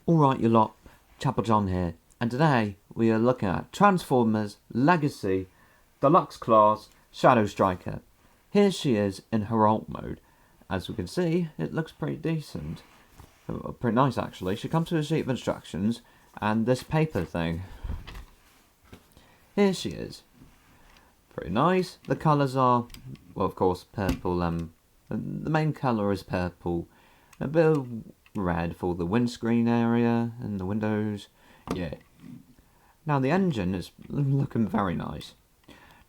Alright, you lot, Chapel John here, and today we are looking at Transformers Legacy Deluxe Class Shadow Striker. Here she is in her alt mode. As we can see, it looks pretty decent. Pretty nice actually. She comes with a sheet of instructions and this paper thing. Here she is. Pretty nice. The colours are, well, of course, purple. The main colour is purple. A bit of red for the windscreen area and the windows. Yeah. Now the engine is looking very nice.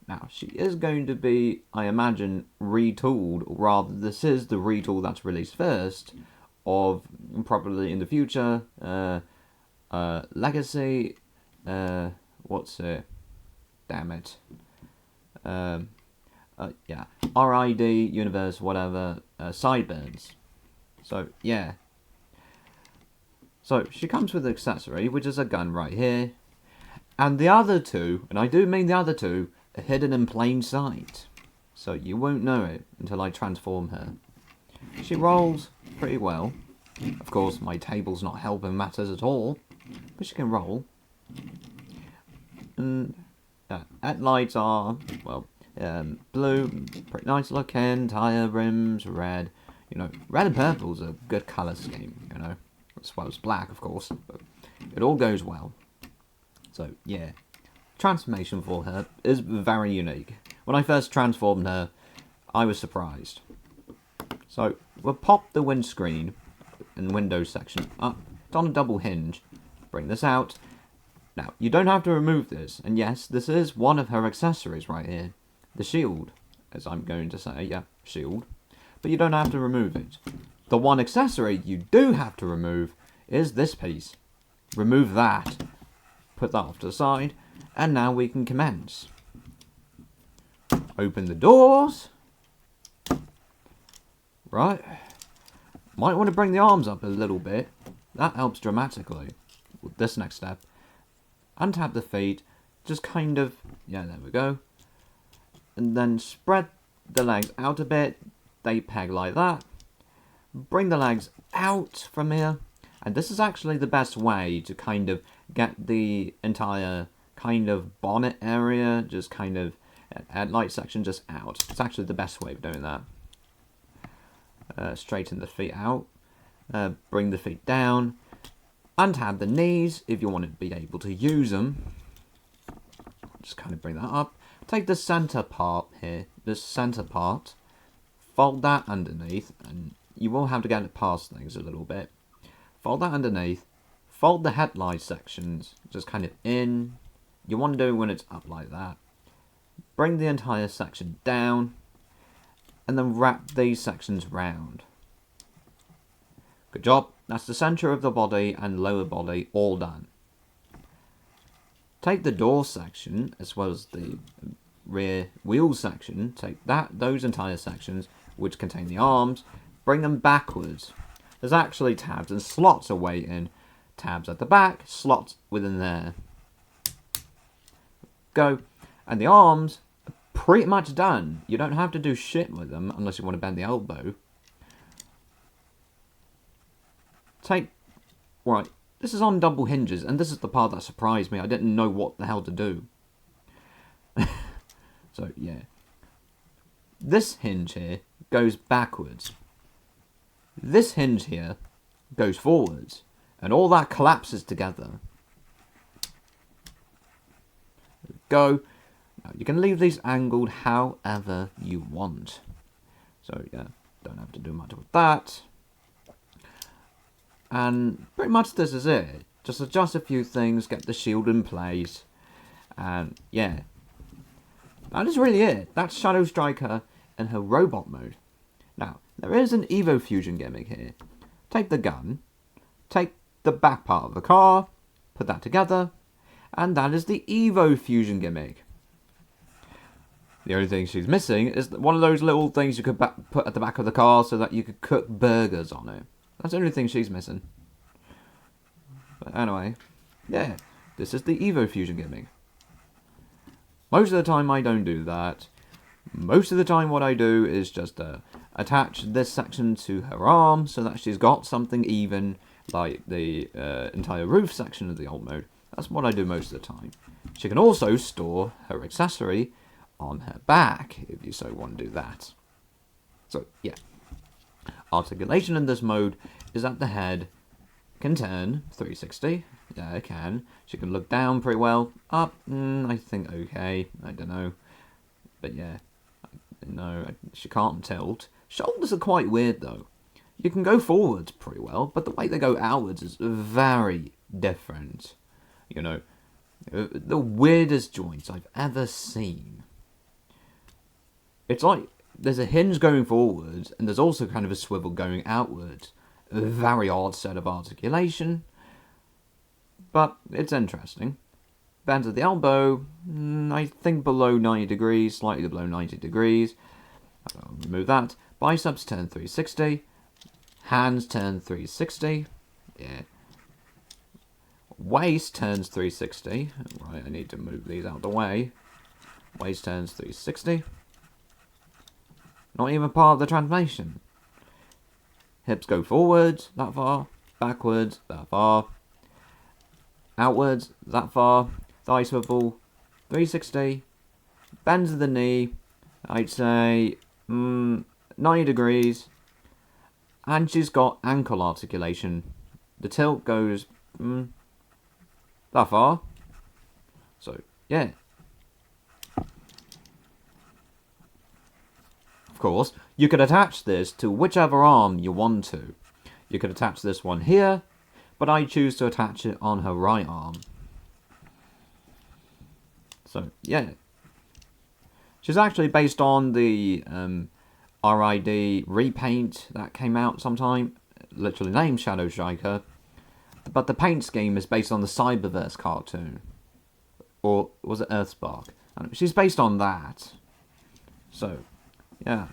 Now she is going to be, I imagine, retooled, or rather this is the retool that's released first of probably in the future Legacy what's it? Damn it. Yeah, RID universe whatever sideburns. So yeah. So she comes with an accessory, which is a gun right here. And the other two, and I do mean the other two, are hidden in plain sight. So you won't know it until I transform her. She rolls pretty well. Of course, my table's not helping matters at all. But she can roll. And headlights are, well, blue, pretty nice looking, tyre rims, red. You know, red and purple's a good colour scheme, you know. As well as black, of course, but it all goes well. So, yeah. Transformation for her is very unique. When I first transformed her, I was surprised. So, we'll pop the windscreen and windows section up. It's on a double hinge. Bring this out. Now, you don't have to remove this. And yes, this is one of her accessories right here. The shield, as I'm going to say. Yeah, shield. But you don't have to remove it. The one accessory you do have to remove is this piece. Remove that. Put that off to the side. And now we can commence. Open the doors. Right. Might want to bring the arms up a little bit. That helps dramatically. With this next step. Untap the feet. Just kind of... yeah, there we go. And then spread the legs out a bit. They peg like that. Bring the legs out from here, and this is actually the best way to kind of get the entire kind of bonnet area, just kind of headlight section just out. It's actually the best way of doing that. Straighten the feet out, bring the feet down, untap the knees if you want to be able to use them. Just kind of bring that up. Take the center part here, this center part, fold that underneath, and you will have to get it past things a little bit. Fold that underneath. Fold the headlight sections just kind of in. You want to do it when it's up like that. Bring the entire section down. And then wrap these sections round. Good job. That's the center of the body and lower body all done. Take the door section as well as the rear wheel section. Take those entire sections which contain the arms. Bring them backwards. There's actually tabs and slots awaiting. Tabs at the back, slots within there. Go. And the arms are pretty much done. You don't have to do shit with them unless you want to bend the elbow. Right, this is on double hinges, and this is the part that surprised me. I didn't know what the hell to do. So, yeah. This hinge here goes backwards. This hinge here goes forwards, and all that collapses together. Go. Now, you can leave these angled however you want. So, yeah, don't have to do much with that. And pretty much this is it. Just adjust a few things, get the shield in place, and yeah. That is really it. That's Shadow Striker in her robot mode. Now, there is an Evo Fusion gimmick here. Take the gun, take the back part of the car, put that together, and that is the Evo Fusion gimmick. The only thing she's missing is one of those little things you could put at the back of the car so that you could cook burgers on it. That's the only thing she's missing. But anyway, yeah, this is the Evo Fusion gimmick. Most of the time I don't do that. Most of the time what I do is just attach this section to her arm so that she's got something even like the entire roof section of the old mode. That's what I do most of the time. She can also store her accessory on her back, if you so want to do that. So, yeah. Articulation in this mode is that the head can turn 360. Yeah, it can. She can look down pretty well. Up, I think okay. I don't know. But yeah. No, she can't tilt. Shoulders are quite weird, though. You can go forwards pretty well, but the way they go outwards is very different. You know, the weirdest joints I've ever seen. It's like there's a hinge going forwards, and there's also kind of a swivel going outwards. A very odd set of articulation, but it's interesting. Bends at the elbow, I think below 90 degrees, slightly below 90 degrees. I'll remove that. Biceps turn 360. Hands turn 360. Yeah. Waist turns 360. Right, I need to move these out of the way. Waist turns 360. Not even part of the transformation. Hips go forwards, that far. Backwards, that far. Outwards, that far. Thigh swivel, 360. Bends of the knee, I'd say 90 degrees. And she's got ankle articulation. The tilt goes that far. So, yeah. Of course, you could attach this to whichever arm you want to. You could attach this one here, but I choose to attach it on her right arm. So, yeah. She's actually based on the RID repaint that came out sometime, literally named Shadow Striker. But the paint scheme is based on the Cyberverse cartoon. Or was it Earthspark? She's based on that. So, yeah.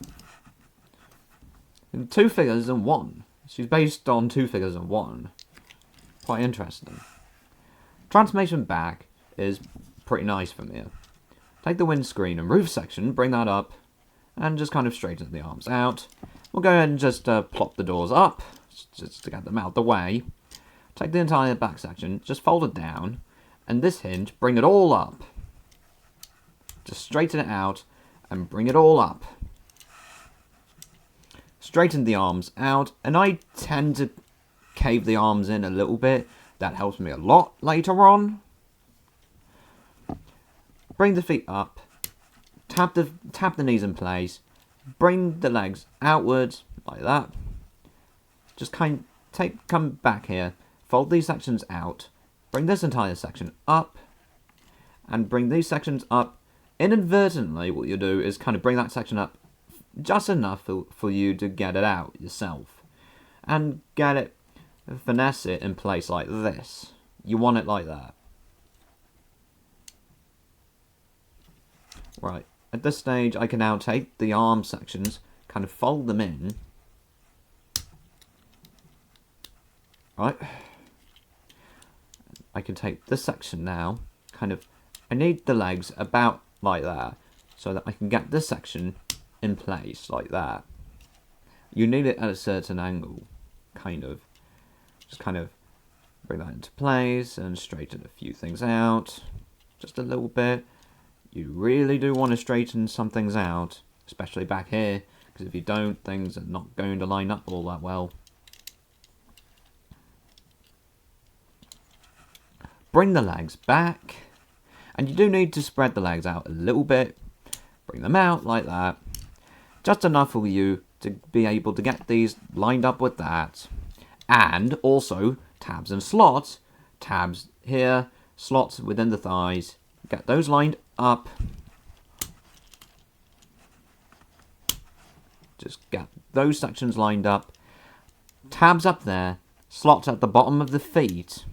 And 2 figures in one. She's based on 2 figures in one. Quite interesting. Transformation back is pretty nice from here. Take the windscreen and roof section, bring that up, and just kind of straighten the arms out. We'll go ahead and just plop the doors up, just to get them out of the way. Take the entire back section, just fold it down, and this hinge, bring it all up. Just straighten it out, and bring it all up. Straighten the arms out, and I tend to cave the arms in a little bit. That helps me a lot later on. Bring the feet up, tap the knees in place, bring the legs outwards, like that. Just come back here, fold these sections out, bring this entire section up, and bring these sections up. Inadvertently, what you do is kind of bring that section up just enough for you to get it out yourself. And get it, finesse it in place like this. You want it like that. Right, at this stage I can now take the arm sections, kind of fold them in. Right. I can take this section now, I need the legs about like that, so that I can get this section in place like that. You need it at a certain angle, just bring that into place and straighten a few things out, just a little bit. You really do want to straighten some things out, especially back here, because if you don't, things are not going to line up all that well. Bring the legs back, and you do need to spread the legs out a little bit. Bring them out like that, just enough for you to be able to get these lined up with that. And also tabs and slots, tabs here, slots within the thighs, get those lined up. Just get those sections lined up. Tabs up there, slots at the bottom of the feet.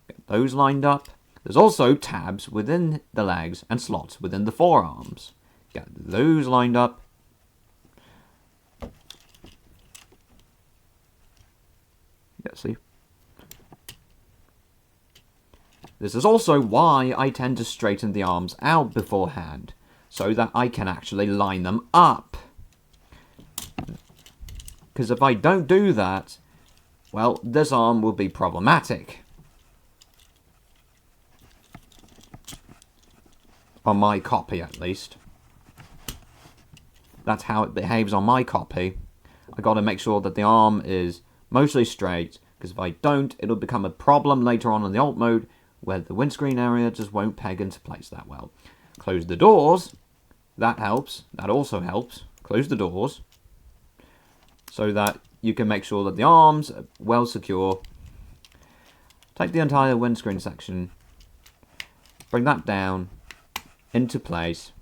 Get those lined up. There's also tabs within the legs and slots within the forearms. Get those lined up. Yeah, see? This is also why I tend to straighten the arms out beforehand, so that I can actually line them up. Because if I don't do that, well, this arm will be problematic. On my copy, at least. That's how it behaves on my copy. I got to make sure that the arm is mostly straight, because if I don't, it'll become a problem later on in the alt mode, where the windscreen area just won't peg into place that well. Close the doors. That helps. That also helps. Close the doors, so that you can make sure that the arms are well secure. Take the entire windscreen section, bring that down into place.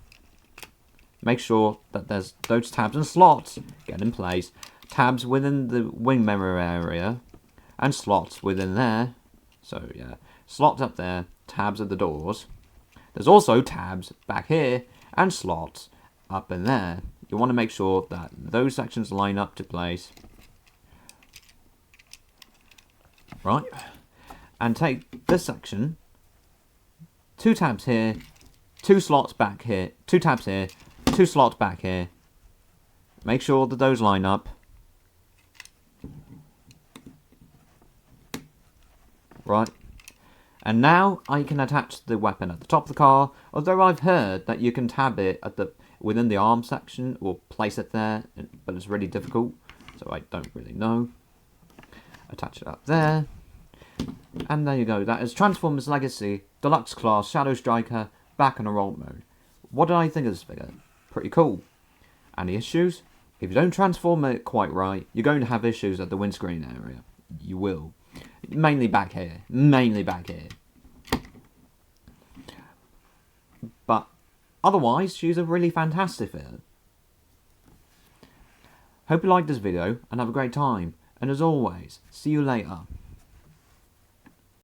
Make sure that there's those tabs and slots get in place. Tabs within the wing mirror area and slots within there. So yeah, slots up there, tabs at the doors. There's also tabs back here and slots up in there. You want to make sure that those sections line up to place. Right? And take this section, 2 tabs here, 2 slots back here, 2 tabs here, 2 slots back here. Make sure that those line up. Right. And now I can attach the weapon at the top of the car, although I've heard that you can tab it at within the arm section or place it there, but it's really difficult, so I don't really know. Attach it up there. And there you go. That is Transformers Legacy Deluxe Class Shadow Striker back in a alt mode. What did I think of this figure? Pretty cool. Any issues? If you don't transform it quite right, you're going to have issues at the windscreen area. You will. Mainly back here. Mainly back here. But otherwise, she's a really fantastic figure. Hope you liked this video and have a great time. And as always, see you later.